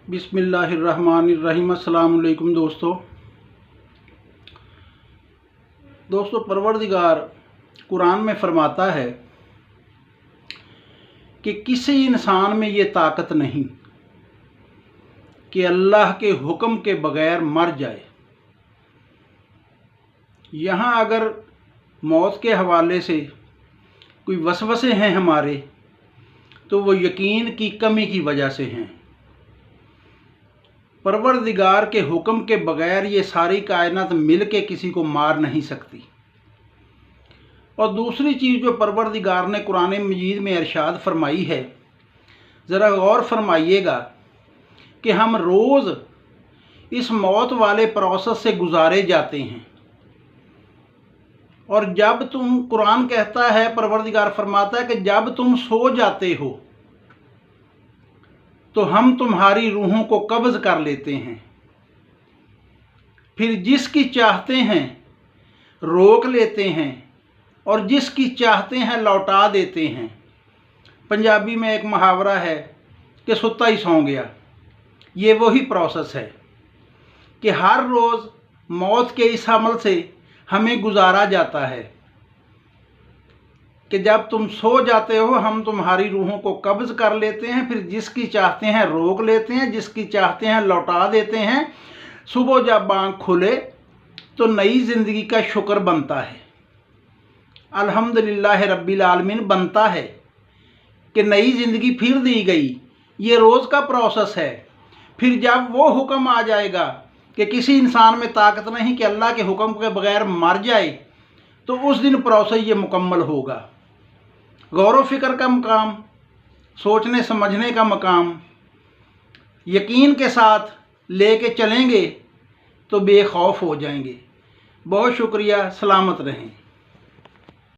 बिस्मिल्लाहिर्रहमानिर्रहीम। अस्सलाम वालेकुम दोस्तों, परवरदिगार कुरान में फरमाता है कि किसी इंसान में ये ताकत नहीं कि अल्लाह के हुक्म के बगैर मर जाए। यहाँ अगर मौत के हवाले से कोई वसवसे हैं हमारे, तो वो यकीन की कमी की वजह से हैं। परवरदिगार के हुक्म के बगैर ये सारी कायनात मिल के किसी को मार नहीं सकती। और दूसरी चीज़ जो परवरदिगार ने कुरान मजीद में इरशाद फरमाई है, ज़रा गौर फरमाइएगा कि हम रोज़ इस मौत वाले प्रोसेस से गुजारे जाते हैं। और जब तुम, कुरान कहता है, परवरदिगार फरमाता है कि जब तुम सो जाते हो तो हम तुम्हारी रूहों को कब्ज़ कर लेते हैं, फिर जिसकी चाहते हैं रोक लेते हैं और जिसकी चाहते हैं लौटा देते हैं। पंजाबी में एक मुहावरा है कि सुत्ता ही सौ गया। ये वही प्रोसेस है कि हर रोज़ मौत के इस अमल से हमें गुजारा जाता है कि जब तुम सो जाते हो हम तुम्हारी रूहों को कब्ज़ कर लेते हैं, फिर जिसकी चाहते हैं रोक लेते हैं, जिसकी चाहते हैं लौटा देते हैं। सुबह जब आँख खुले तो नई ज़िंदगी का शुक्र बनता है, अल्हम्दुलिल्लाह रब्बिल आलमीन बनता है कि नई ज़िंदगी फिर दी गई। ये रोज़ का प्रोसेस है। फिर जब वो हुक्म आ जाएगा कि किसी इंसान में ताकत नहीं कि अल्लाह के हुक्म के बगैर मर जाए, तो उस दिन प्रोसेस ये मुकम्मल होगा। गौर व फिक्र का मकाम, सोचने समझने का मकाम, यकीन के साथ लेके चलेंगे तो बेखौफ हो जाएंगे। बहुत शुक्रिया, सलामत रहें।